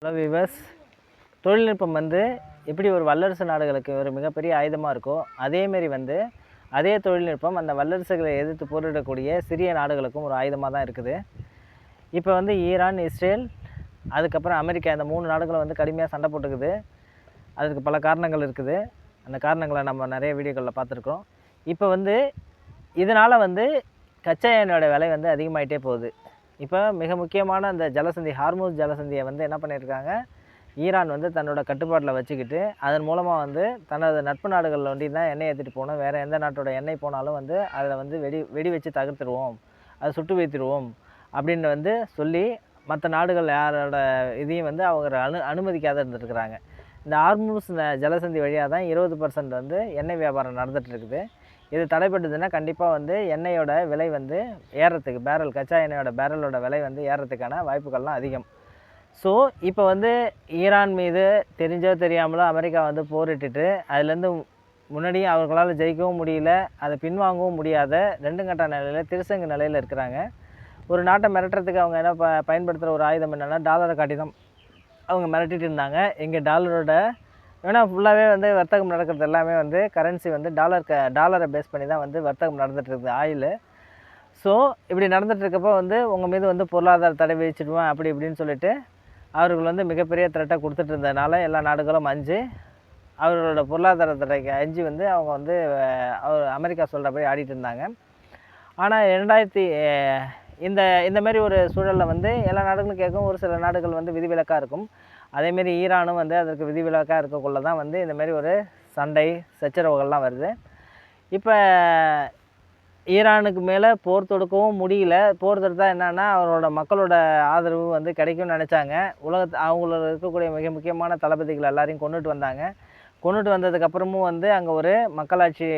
Hello viewers, தொழில்நுட்பம் வந்து எப்படி ஒரு வல்லரசு நாடுகளுக்கு ஒரு மிகப்பெரிய ஆயுதமாக இருக்கோ, அதேமாரி வந்து அதே தொழில்நுட்பம் அந்த வல்லரசுகளை எதிர்த்து போரிடக்கூடிய சிறிய நாடுகளுக்கும் ஒரு ஆயுதமாக தான் இருக்குது. இப்போ வந்து ஈரான், இஸ்ரேல், அதுக்கப்புறம் அமெரிக்கா இந்த 3 நாடுகளும் வந்து கடுமையாக சண்டை போட்டுக்குது. அதுக்கு பல காரணங்கள் இருக்குது. அந்த காரணங்களை நம்ம நிறைய வீடியோக்களில் பார்த்துருக்கோம். இப்போ வந்து இதனால் வந்து கச்சா எண்ணெயோட விலை வந்து அதிகமாகிட்டே போகுது. இப்போ மிக முக்கியமான அந்த ஜலசந்தி ஹார்மூஸ் ஜலசந்தியை வந்து என்ன பண்ணியிருக்காங்க, ஈரான் வந்து தன்னோட கட்டுப்பாட்டில் வச்சுக்கிட்டு அதன் மூலமாக வந்து தனது நட்பு நாடுகளில் ஒண்டி தான் எண்ணெய் ஏற்றிட்டு போகணும். வேறு எந்த நாட்டோட எண்ணெய் போனாலும் வந்து அதில் வந்து வெடி வச்சு தகர்த்துருவோம், அதை சுட்டு வைத்திருவோம் அப்படின்னு வந்து சொல்லி மற்ற நாடுகள் யாரோட இதையும் வந்து அவங்க அனுமதிக்காத இருந்துருக்குறாங்க. இந்த ஹார்மூஸ் ஜலசந்தி வழியாக தான் 20% வந்து எண்ணெய் வியாபாரம் நடந்துகிட்டு இருக்குது. இது தடைப்பட்டதுன்னா கண்டிப்பாக வந்து எண்ணெயோட விலை வந்து ஏறுறதுக்கு, கச்சா எண்ணெயோட பேரலோட விலை வந்து ஏறுறதுக்கான வாய்ப்புகள்லாம் அதிகம். ஸோ இப்போ வந்து ஈரான் மீது தெரிஞ்சோ தெரியாமலோ அமெரிக்கா வந்து போரிட்டுட்டு அதுலேருந்து முன்னாடியும் அவர்களால் ஜெயிக்கவும் முடியல, அதை பின்வாங்கவும் முடியாத 2 கட்ட நிலையில் திருசங்கு நிலையில் இருக்கிறாங்க. ஒரு நாட்டை மிரட்டுறதுக்கு அவங்க என்ன பயன்படுத்துகிற ஒரு ஆயுதம் என்னென்னா டாலரை காட்டி தான் அவங்க மிரட்டிட்டு இருந்தாங்க. எங்கள் டாலரோட ஏன்னா ஃபுல்லாகவே வந்து வர்த்தகம் நடக்கிறது எல்லாமே வந்து கரன்சி வந்து டாலரை பேஸ் பண்ணி தான் வந்து வர்த்தகம் நடந்துகிட்ருக்குது ஆயிலு. ஸோ இப்படி நடந்துகிட்ருக்கப்போ வந்து உங்கள் மீது வந்து பொருளாதார தடை விதிச்சிடுவேன் அப்படி இப்படின்னு சொல்லிட்டு அவர்கள் வந்து மிகப்பெரிய த்ரெட்டை கொடுத்துட்டு இருந்ததுனால எல்லா நாடுகளும் அஞ்சு அவர்களோட பொருளாதார தடைக்கு அஞ்சு வந்து அவங்க வந்து அமெரிக்கா சொல்கிறபடி ஆடிட்டு இருந்தாங்க. ஆனால் இந்த மாதிரி ஒரு சூழலில் வந்து எல்லா நாடுகளும் கேட்கும், ஒரு சில நாடுகள் வந்து விதிவிலக்காக இருக்கும். அதேமாரி ஈரானும் வந்து அதற்கு விதிவிலக்காக இருக்கக்குள்ள தான் வந்து இந்தமாரி ஒரு சண்டை சச்சரவுகள்லாம் வருது. இப்போ ஈரானுக்கு மேலே போர் தொடுக்கவும் முடியல. போர் தொடுத்தா என்னென்னா அவரோட மக்களோட ஆதரவு வந்து கிடைக்கும்னு நினச்சாங்க. அவங்களோட இருக்கக்கூடிய மிக முக்கியமான தளபதிகள் எல்லாரையும் கொண்டுட்டு வந்தாங்க. கொண்டுட்டு வந்ததுக்கப்புறமும் வந்து அங்கே ஒரு மக்களாட்சி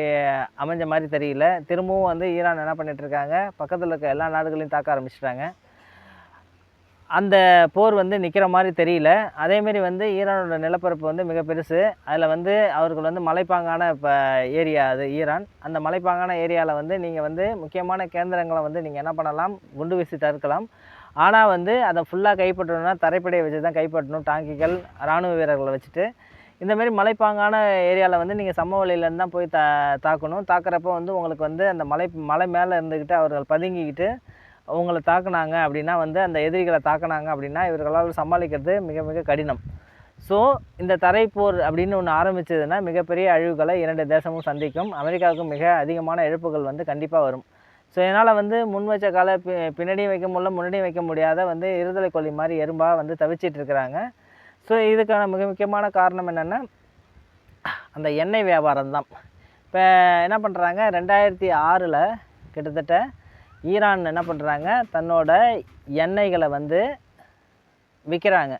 அமைஞ்ச மாதிரி தெரியல. திரும்பவும் வந்து ஈரான் என்ன பண்ணிகிட்ருக்காங்க, பக்கத்தில் இருக்க எல்லா நாடுகளையும் தாக்க ஆரம்பிச்சிட்டாங்க. அந்த போர் வந்து நிற்கிற மாதிரி தெரியல. அதேமாரி வந்து ஈரானோட நிலப்பரப்பு வந்து மிக பெருசு. அதில் வந்து அவர்கள் வந்து மலைப்பாங்கான ஏரியா அது ஈரான். அந்த மலைப்பாங்கான ஏரியாவில் வந்து நீங்கள் வந்து முக்கியமான கேந்திரங்களை வந்து நீங்கள் என்ன பண்ணலாம், குண்டு வீசி தடுக்கலாம். ஆனால் வந்து அதை ஃபுல்லாக கைப்பற்றணும்னா தரைப்படையை வச்சு தான் கைப்பற்றணும். டாங்கிகள், இராணுவ வீரர்களை வச்சுட்டு இந்தமாரி மலைப்பாங்கான ஏரியாவில் வந்து நீங்கள் சமவெளியிலேருந்து தான் போய் தாக்கணும். தாக்குறப்போ வந்து உங்களுக்கு வந்து அந்த மலை மேலே இருந்துக்கிட்டு அவர்கள் பதுங்கிக்கிட்டு அவங்கள தாக்குனாங்க அப்படின்னா வந்து அந்த எதிரிகளை தாக்குனாங்க அப்படின்னா இவர்களால் சமாளிக்கிறது மிக மிக கடினம். ஸோ இந்த தரைப்போர் அப்படின்னு ஒன்று ஆரம்பித்ததுன்னா மிகப்பெரிய அழிவுகளை 2 தேசமும் சந்திக்கும். அமெரிக்காவுக்கும் மிக அதிகமான இழப்புகள் வந்து கண்டிப்பாக வரும். ஸோ இதனால் வந்து முன் வச்ச காலை பின்னாடியும் வைக்க முடியல, முன்னாடியும் வைக்க முடியாத வந்து இருதலை கொல்லி மாதிரி எறும்பாக வந்து தவிச்சிட்டு இருக்கிறாங்க. ஸோ இதுக்கான மிக முக்கியமான காரணம் என்னென்னா அந்த எண்ணெய் வியாபாரம் தான். இப்போ என்ன பண்ணுறாங்க, 2006 கிட்டத்தட்ட ஈரான் என்ன பண்ணுறாங்க, தன்னோட எண்ணெய்களை வந்து விற்கிறாங்க.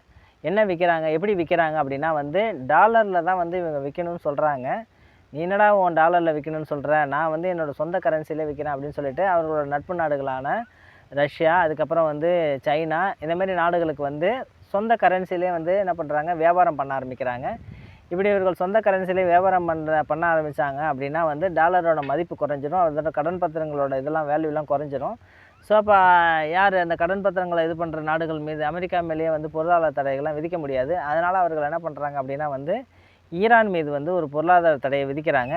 என்ன விற்கிறாங்க, எப்படி விற்கிறாங்க அப்படின்னா வந்து டாலரில் தான் வந்து இவங்க விற்கணும்னு சொல்கிறாங்க. நீ என்னடா உன் டாலரில் விற்கணும்னு சொல்கிற, நான் வந்து என்னோடய சொந்த கரன்சிலே விற்கிறேன் அப்படின்னு சொல்லிட்டு அவர்களோட நட்பு நாடுகளான ரஷ்யா, அதுக்கப்புறம் வந்து சைனா, இந்தமாரி நாடுகளுக்கு வந்து சொந்த கரன்சிலே வந்து என்ன பண்ணுறாங்க, வியாபாரம் பண்ண ஆரம்பிக்கிறாங்க. இப்படி இவர்கள் சொந்த கரன்சிலே வியாபாரம் பண்ண ஆரம்பித்தாங்க அப்படின்னா வந்து டாலரோட மதிப்பு குறைஞ்சிரும். அதோட கடன் பத்திரங்களோட இதெல்லாம் வேல்யூலாம் குறைஞ்சிரும். ஸோ அப்போ யார் அந்த கடன் பத்திரங்களை இது பண்ணுற நாடுகள் மீது அமெரிக்கா மேலேயே வந்து பொருளாதார தடைகள்லாம் விதிக்க முடியாது. அதனால் அவர்கள் என்ன பண்ணுறாங்க அப்படின்னா வந்து ஈரான் மீது வந்து ஒரு பொருளாதார தடையை விதிக்கிறாங்க.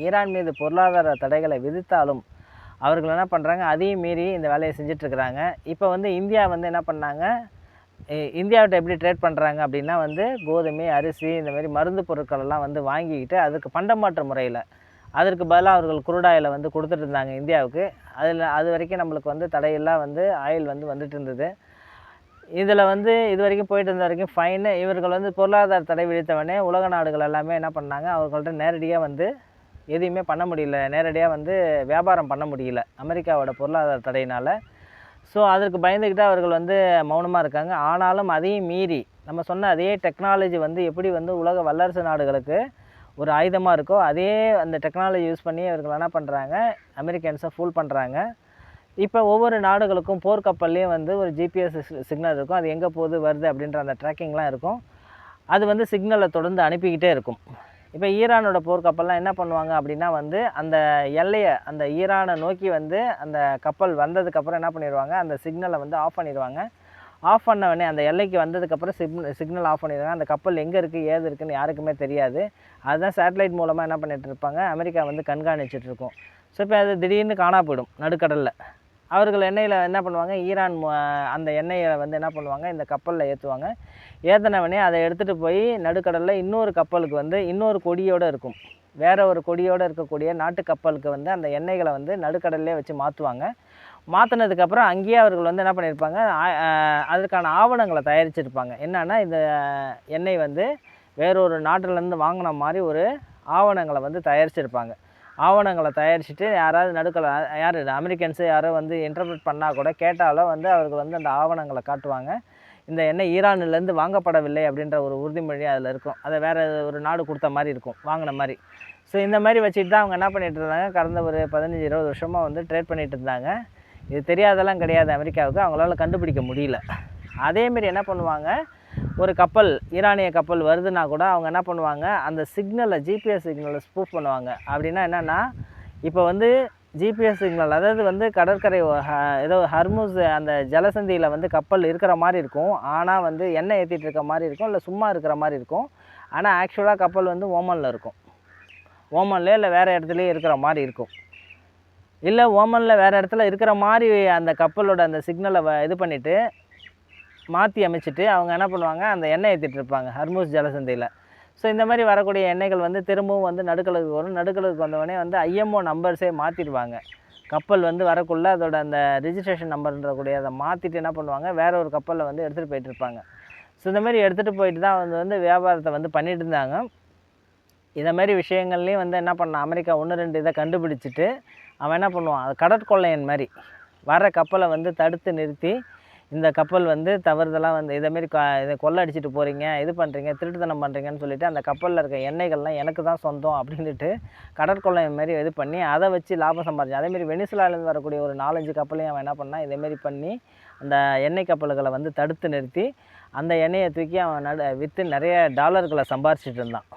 ஈரான் மீது பொருளாதார தடைகளை விதித்தாலும் அவர்கள் என்ன பண்ணுறாங்க, அதையும் மீறி இந்த வேலையை செஞ்சிட்ருக்கிறாங்க. இப்போ வந்து இந்தியா வந்து என்ன பண்ணாங்க, இந்தியாவிட்ட எப்படி ட்ரேட் பண்ணுறாங்க அப்படின்னா வந்து கோதுமை, அரிசி, இந்தமாரி மருந்து பொருட்கள் எல்லாம் வந்து வாங்கிக்கிட்டு அதுக்கு பண்டமாற்று முறையில் அதற்கு பதிலாக அவர்கள் குரூடாயில் வந்து கொடுத்துட்டு இருந்தாங்க இந்தியாவுக்கு. அது வரைக்கும் நம்மளுக்கு வந்து தடையெல்லாம் வந்து ஆயில் வந்து வந்துட்டு இருந்தது. இதில் வந்து இது வரைக்கும் போயிட்டு இருந்த வரைக்கும் ஃபைனு. இவர்கள் வந்து பொருளாதார தடை விதித்தவொடனே உலக நாடுகள் எல்லாமே என்ன பண்ணாங்க, அவர்கள்ட்ட நேரடியாக வந்து எதையுமே பண்ண முடியல, நேரடியாக வந்து வியாபாரம் பண்ண முடியல அமெரிக்காவோட பொருளாதார தடையினால். ஸோ அதற்கு பயந்துக்கிட்டு அவர்கள் வந்து மௌனமாக இருக்காங்க. ஆனாலும் அதையும் மீறி நம்ம சொன்ன அதே டெக்னாலஜி வந்து எப்படி வந்து உலக வல்லரசு நாடுகளுக்கு ஒரு ஆயுதமாக இருக்கோ அதே அந்த டெக்னாலஜி யூஸ் பண்ணி அவர்கள் என்ன பண்ணுறாங்க, அமெரிக்கன்ஸை ஃபூல் பண்ணுறாங்க. இப்போ ஒவ்வொரு நாடுகளுக்கும் போர்க்கப்பல்லையும் வந்து ஒரு ஜிபிஎஸ் சிக்னல் இருக்கும். அது எங்கே போகுது வருது அப்படின்ற அந்த ட்ராக்கிங்லாம் இருக்கும். அது வந்து சிக்னலை தொடர்ந்து அனுப்பிக்கிட்டே இருக்கும். இப்போ ஈரானோட போர்க்கப்பல்லாம் என்ன பண்ணுவாங்க அப்படின்னா வந்து அந்த எல்லையை அந்த ஈரானை நோக்கி வந்து அந்த கப்பல் வந்ததுக்கப்புறம் என்ன பண்ணிடுவாங்க, அந்த சிக்னலை வந்து ஆஃப் பண்ணிடுவாங்க. ஆஃப் பண்ண உடனே அந்த எல்லைக்கு வந்ததுக்கப்புறம் சிக்னல் ஆஃப் பண்ணிடுறாங்க. அந்த கப்பல் எங்கே இருக்குது ஏது இருக்குதுன்னு யாருக்குமே தெரியாது. அதுதான் சேட்டலைட் மூலமாக என்ன பண்ணிகிட்டு இருப்பாங்க, அமெரிக்கா வந்து கண்காணிச்சிட்டு இருக்கும். ஸோ இப்போ அது திடீர்னு காணா போயிடும் நடுக்கடலில். அவர்கள் எண்ணெயில் என்ன பண்ணுவாங்க, ஈரான் அந்த எண்ணெயை வந்து என்ன பண்ணுவாங்க, இந்த கப்பலில் ஏற்றுவாங்க. ஏற்றினவனே அதை எடுத்துகிட்டு போய் நடுக்கடலில் இன்னொரு கப்பலுக்கு வந்து இன்னொரு கொடியோடு இருக்கும், வேறு ஒரு கொடியோடு இருக்கக்கூடிய நாட்டு கப்பலுக்கு வந்து அந்த எண்ணெய்களை வந்து நடுக்கடல்லே வச்சு மாற்றுவாங்க. மாற்றினதுக்கப்புறம் அங்கேயே அவர்கள் வந்து என்ன பண்ணியிருப்பாங்க, அதற்கான ஆவணங்களை தயாரிச்சிருப்பாங்க. என்னென்னா இந்த எண்ணெய் வந்து வேறொரு நாட்டிலேருந்து வாங்கின மாதிரி ஒரு ஆவணங்களை வந்து தயாரிச்சிருப்பாங்க. ஆவணங்களை தயாரிச்சுட்டு யாராவது நடுக்கல யார் அமெரிக்கன்ஸு யாரோ வந்து இன்டர்பிரட் பண்ணால் கூட கேட்டாலோ வந்து அவர்கள் வந்து அந்த ஆவணங்களை காட்டுவாங்க. இந்த எண்ணெய் ஈரானிலேருந்து வாங்கப்படவில்லை அப்படின்ற ஒரு உறுதிமொழி அதில் இருக்கும். அதை வேறு ஒரு நாடு கொடுத்த மாதிரி இருக்கும், வாங்கின மாதிரி. ஸோ இந்த மாதிரி வச்சுட்டு தான் அவங்க என்ன பண்ணிகிட்டு இருந்தாங்க, கடந்த ஒரு 15-20 வருஷமாக வந்து ட்ரேட் பண்ணிகிட்டு இருந்தாங்க. இது தெரியாதெல்லாம் கிடையாது அமெரிக்காவுக்கு, அவங்களால கண்டுபிடிக்க முடியல. அதேமாரி என்ன பண்ணுவாங்க, ஒரு கப்பல் ஈரானிய கப்பல் வருதுன்னா கூட அவங்க என்ன பண்ணுவாங்க, அந்த சிக்னலை ஜிபிஎஸ் சிக்னலை ஸ்பூஃப் பண்ணுவாங்க. அப்படின்னா என்னென்னா, இப்போ வந்து ஜிபிஎஸ் சிக்னல் அதாவது வந்து கடற்கரை ஏதோ ஹர்முஸ் அந்த ஜலசந்தியில் வந்து கப்பல் இருக்கிற மாதிரி இருக்கும். ஆனால் வந்து எண்ணெய் ஏற்றிட்டு இருக்க மாதிரி இருக்கும், இல்லை சும்மா இருக்கிற மாதிரி இருக்கும். ஆனால் ஆக்சுவலாக கப்பல் வந்து ஓமனில் இருக்கும், ஓமன்லேயே இல்லை வேறு இடத்துலையே இருக்கிற மாதிரி இருக்கும். இல்லை ஓமனில் வேறு இடத்துல இருக்கிற மாதிரி அந்த கப்பலோட அந்த சிக்னலை இது பண்ணிவிட்டு மாற்றி அமைச்சிட்டு அவங்க என்ன பண்ணுவாங்க, அந்த எண்ணெய் ஏற்றிட்டு இருப்பாங்க ஹர்முஸ் ஜலசந்தியில். ஸோ இந்த மாதிரி வரக்கூடிய எண்ணெய்கள் வந்து திரும்பவும் வந்து நடுக்கடலுக்கு வரும். நடுக்கடலுக்கு வந்தவொடனே வந்து ஐஎம்ஓ நம்பர்ஸே மாற்றிடுவாங்க. கப்பல் வந்து வரக்குள்ளே அதோட அந்த ரிஜிஸ்ட்ரேஷன் நம்பர்ன்றக்கூடிய அதை மாற்றிட்டு என்ன பண்ணுவாங்க, வேறு ஒரு கப்பலில் வந்து எடுத்துகிட்டு போயிட்டுருப்பாங்க. ஸோ இந்த மாதிரி எடுத்துகிட்டு போயிட்டு தான் வந்து வியாபாரத்தை வந்து பண்ணிகிட்டு இருந்தாங்க. இதை மாதிரி விஷயங்கள்லேயும் வந்து என்ன பண்ணான், அமெரிக்கா 1-2 இதை கண்டுபிடிச்சிட்டு அவன் என்ன பண்ணுவான், அது கடற்கொள்ளையன் மாதிரி வர கப்பலை வந்து தடுத்து நிறுத்தி, இந்த கப்பல் வந்து தவறுதலாக வந்து இதேமாரி இதை கொள்ளை அடிச்சிட்டு போகிறீங்க, இது பண்ணுறீங்க, திருட்டுத்தனம் பண்ணுறீங்கன்னு சொல்லிவிட்டு அந்த கப்பலில் இருக்க எண்ணெய்கள்லாம் எனக்கு தான் சொந்தம் அப்படின்ட்டு கடற்கொள்ளையன் மாதிரி இது பண்ணி அதை வச்சு லாபம் சம்பாதிச்சான். அதேமாரி வெனிசுலாலேருந்து வரக்கூடிய ஒரு 4-5 கப்பலையும் அவன் என்ன பண்ணான், இதேமாரி பண்ணி அந்த எண்ணெய் கப்பல்களை வந்து தடுத்து நிறுத்தி அந்த எண்ணெயை தூக்கி அவன் விற்று நிறைய டாலர்களை சம்பாரிச்சிட்டு இருந்தான்.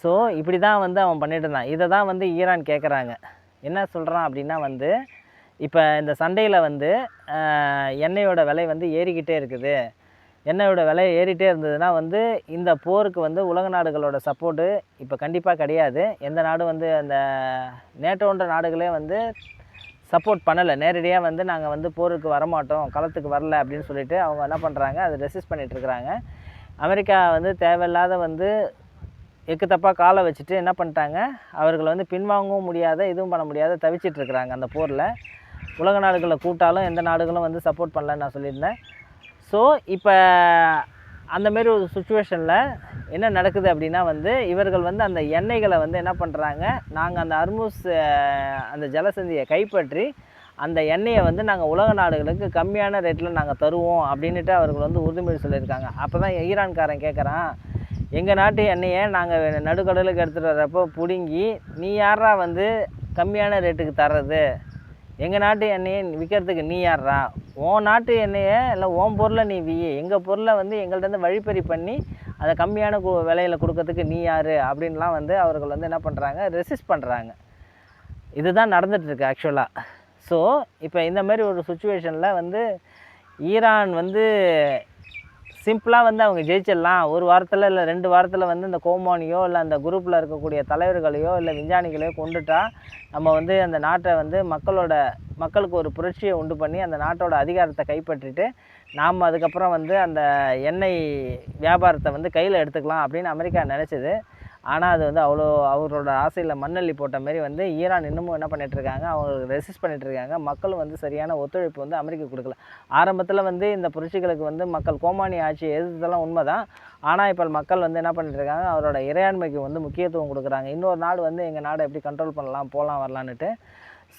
ஸோ இப்படி தான் வந்து அவன் பண்ணிட்டு இருந்தான். இதை தான் வந்து ஈரான் கேட்குறாங்க. என்ன சொல்கிறான் அப்படின்னா வந்து, இப்போ இந்த சண்டையில் வந்து எண்ணெயோட விலை வந்து ஏறிக்கிட்டே இருக்குது. எண்ணெயோட விலை ஏறிட்டே இருந்ததுன்னா வந்து இந்த போருக்கு வந்து உலக நாடுகளோட சப்போர்ட்டு இப்போ கண்டிப்பாக கிடையாது. எந்த நாடும் வந்து அந்த நேட்டோன்ற நாடுகளே வந்து சப்போர்ட் பண்ணலை. நேரடியாக வந்து நாங்கள் வந்து போருக்கு வரமாட்டோம், களத்துக்கு வரல அப்படின்னு சொல்லிட்டு அவங்க என்ன பண்ணுறாங்க, அதை ரெசிஸ்ட் பண்ணிகிட்ருக்குறாங்க. அமெரிக்கா வந்து தேவையில்லாத வந்து எக்கு தப்பாக காலை வச்சுட்டு என்ன பண்ணிட்டாங்க, அவர்களை வந்து பின்வாங்கவும் முடியாத எதுவும் பண்ண முடியாத தவிச்சிட்ருக்குறாங்க அந்த போரில். உலக நாடுகளை கூட்டாலும் எந்த நாடுகளும் வந்து சப்போர்ட் பண்ணலன்னு நான் சொல்லியிருந்தேன். ஸோ இப்போ அந்தமாரி ஒரு சுச்சுவேஷனில் என்ன நடக்குது அப்படின்னா வந்து, இவர்கள் வந்து அந்த எண்ணெய்களை வந்து என்ன பண்ணுறாங்க, நாங்கள் அந்த ஹர்முஸ் அந்த ஜலசந்தியை கைப்பற்றி அந்த எண்ணெயை வந்து நாங்கள் உலக நாடுகளுக்கு கம்மியான ரேட்டில் நாங்கள் தருவோம் அப்படின்ட்டு அவர்கள் வந்து உறுதிமொழி சொல்லியிருக்காங்க. அப்போ தான் ஈரான்காரன் கேட்குறான், எங்கள் நாட்டு எண்ணெயை நாங்கள் நடுக்கடலுக்கு எடுத்துகிட்டு வர்றப்போ பிடுங்கி நீ யாரா வந்து கம்மியான ரேட்டுக்கு தர்றது, எங்கள் நாட்டு எண்ணெயை விற்கிறதுக்கு நீ யாரா, உன் நாட்டு எண்ணெயை இல்லை உன் பொருளை நீ எங்கள் பொருளை வந்து எங்கள்கிட்ட வழிப்பறி பண்ணி அதை கம்மியான விலையில் கொடுக்கறதுக்கு நீ யார் அப்படின்லாம் வந்து அவர்கள் வந்து என்ன பண்ணுறாங்க, ரெசிஸ்ட் பண்ணுறாங்க. இதுதான் நடந்துகிட்ருக்கு ஆக்சுவலாக. ஸோ இப்போ இந்த மாதிரி ஒரு சுச்சுவேஷனில் வந்து ஈரான் வந்து சிம்பிளாக வந்து அவங்க ஜெயிச்சிடலாம், ஒரு வாரத்தில் இல்லை 2 வாரத்தில் வந்து இந்த கோமானியோ இல்லை அந்த குரூப்பில் இருக்கக்கூடிய தலைவர்களையோ இல்லை விஞ்ஞானிகளையோ கொண்டுட்டா நம்ம வந்து அந்த நாட்டை வந்து மக்களுக்கு ஒரு புரட்சியை உண்டு பண்ணி அந்த நாட்டோட அதிகாரத்தை கைப்பற்றிட்டு நாம் அதுக்கப்புறம் வந்து அந்த எண்ணெய் வியாபாரத்தை வந்து கையில் எடுத்துக்கலாம் அப்படின்னு அமெரிக்கா நினச்சிது. ஆனால் அது வந்து அவ்வளோ அவரோட ஆசையில் மண்ணள்ளி போட்ட மாரி வந்து ஈரான் இன்னமும் என்ன பண்ணிகிட்ருக்காங்க, அவங்க ரெசிஸ்ட் பண்ணிகிட்ருக்காங்க. மக்களும் வந்து சரியான ஒத்துழைப்பு வந்து அமெரிக்கா கொடுக்கல. ஆரம்பத்தில் வந்து இந்த புரட்சிகளுக்கு வந்து மக்கள் கோமானி ஆட்சியை எதிர்த்ததெல்லாம் உண்மை தான். ஆனால் இப்போ மக்கள் வந்து என்ன பண்ணிகிட்ருக்காங்க, அவரோட இறையாண்மைக்கு வந்து முக்கியத்துவம் கொடுக்குறாங்க. இன்னொரு நாடு வந்து எங்கள் நாடை எப்படி கண்ட்ரோல் பண்ணலாம், போகலாம் வரலான்னுட்டு.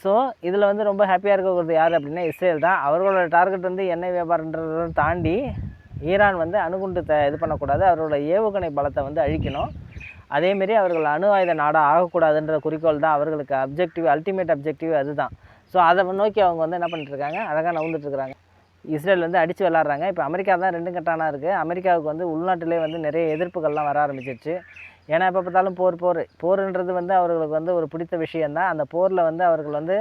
ஸோ இதில் வந்து ரொம்ப ஹாப்பியாக இருக்கிறது யார் அப்படின்னா இஸ்ரேல் தான். அவர்களோட டார்கெட் வந்து எண்ணெய் வியாபாரன்றதை தாண்டி ஈரான் வந்து அணுகுண்டு இது பண்ணக்கூடாது, அவரோட ஏவுகணை பலத்தை வந்து அழிக்கணும். அதேமாரி அவர்கள் அணு ஆயுத நாடாக ஆகக்கூடாதுன்ற குறிக்கோள் தான் அவர்களுக்கு அல்டிமேட் அப்ஜெக்டிவ் அதுதான். ஸோ அதை நோக்கி அவங்க வந்து என்ன பண்ணிட்டுருக்காங்க, அழகாக நவுந்துட்டுருக்குறாங்க. இஸ்ரேல் வந்து அடித்து விளாட்றாங்க. இப்போ அமெரிக்கா தான் 2 கட்டானா இருக்குது. அமெரிக்காவுக்கு வந்து உள்நாட்டிலே வந்து நிறைய எதிர்ப்புகள்லாம் வர ஆரம்பிச்சிருச்சு. ஏன்னா எப்போ பார்த்தாலும் போருன்றது வந்து அவர்களுக்கு வந்து ஒரு பிடித்த விஷயந்தான். அந்த போரில் வந்து அவர்கள் வந்து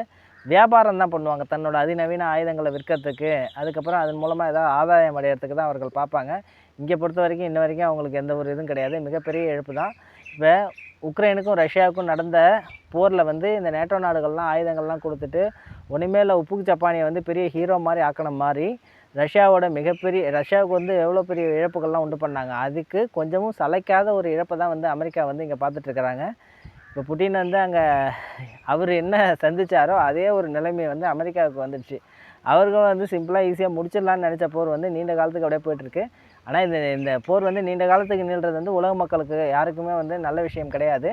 வியாபாரம் தான் பண்ணுவாங்க. தன்னோட அதிநவீன ஆயுதங்களை விற்கிறதுக்கு, அதுக்கப்புறம் அதன் மூலமாக ஏதாவது ஆதாயம் அடையறதுக்கு தான் அவர்கள் பார்ப்பாங்க. இங்கே பொறுத்த வரைக்கும் இன்ன வரைக்கும் அவங்களுக்கு எந்த ஒரு இதுவும் கிடையாது. மிகப்பெரிய இழப்பு தான். இப்போ உக்ரைனுக்கும் ரஷ்யாவுக்கும் நடந்த போரில் வந்து இந்த நேட்டோ நாடுகள்லாம் ஆயுதங்கள்லாம் கொடுத்துட்டு ஒன்றுமே இல்லை, உப்புக்கு ஜப்பானியை வந்து பெரிய ஹீரோ மாதிரி ஆக்கின மாதிரி ரஷ்யாவுக்கு வந்து எவ்வளோ பெரிய இழப்புகள்லாம் உண்டு பண்ணாங்க. அதுக்கு கொஞ்சமும் சளைக்காத ஒரு இழப்பை தான் வந்து அமெரிக்கா வந்து இங்கே பார்த்துட்ருக்குறாங்க. இப்போ புட்டின் வந்து அங்கே அவர் என்ன சந்தித்தாரோ அதே ஒரு நிலைமை வந்து அமெரிக்காவுக்கு வந்துடுச்சு. அவர்கள் வந்து சிம்பிளாக ஈஸியாக முடிச்சிடலான்னு நினச்ச போர் வந்து நீண்ட காலத்துக்கு அப்படியே போயிட்டுருக்கு. ஆனால் இந்த போர் வந்து நீண்ட காலத்துக்கு நீள்றது வந்து உலக மக்களுக்கு யாருக்குமே வந்து நல்ல விஷயம் கிடையாது.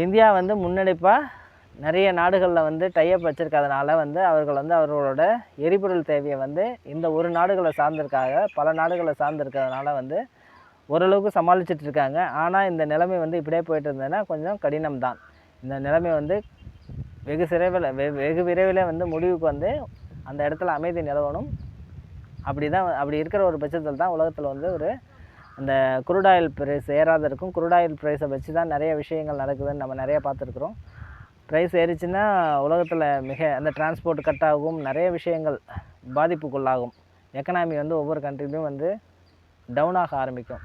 இந்தியா வந்து முன்னெடுப்பாக நிறைய நாடுகளில் வந்து டைப் வச்சுருக்கிறதுனால வந்து அவர்கள் வந்து அவர்களோட எரிபொருள் தேவையை வந்து இந்த ஒரு நாடுகளை சார்ந்திருக்காக பல நாடுகளை சார்ந்திருக்கிறதுனால வந்து ஓரளவுக்கு சமாளிச்சுட்டு இருக்காங்க. ஆனால் இந்த நிலைமை வந்து இப்படியே போயிட்டு இருந்ததுன்னா கொஞ்சம் கடினம்தான். இந்த நிலைமை வந்து வெகு விரைவில் வந்து முடிவுக்கு வந்து அந்த இடத்துல அமைதி நிலவணும். அப்படி இருக்கிற ஒரு பட்சத்தில் தான் உலகத்தில் வந்து அந்த குரூட் ஆயில் ப்ரைஸ் ஏறாத இருக்கும். குரூட் ஆயில் ப்ரைஸை வச்சு தான் நிறைய விஷயங்கள் நடக்குதுன்னு நம்ம நிறைய பார்த்துருக்குறோம். ப்ரைஸ் ஏறிச்சுன்னா உலகத்தில் அந்த டிரான்ஸ்போர்ட் கட் ஆகும், நிறைய விஷயங்கள் பாதிப்புக்குள்ளாகும். எக்கனாமி வந்து ஒவ்வொரு கண்ட்ரிலையும் வந்து டவுனாக ஆரம்பிக்கும்.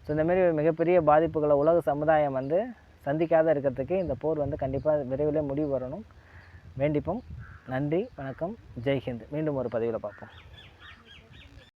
ஸோ இந்தமாரி மிகப்பெரிய பாதிப்புகளை உலக சமுதாயம் வந்து சந்திக்காத இருக்கிறதுக்கு இந்த போர் வந்து கண்டிப்பாக விரைவில் முடிவு வரணும். வேண்டிப்போம். நன்றி, வணக்கம், ஜெய்ஹிந்த். மீண்டும் ஒரு பதிவில் பார்ப்போம்.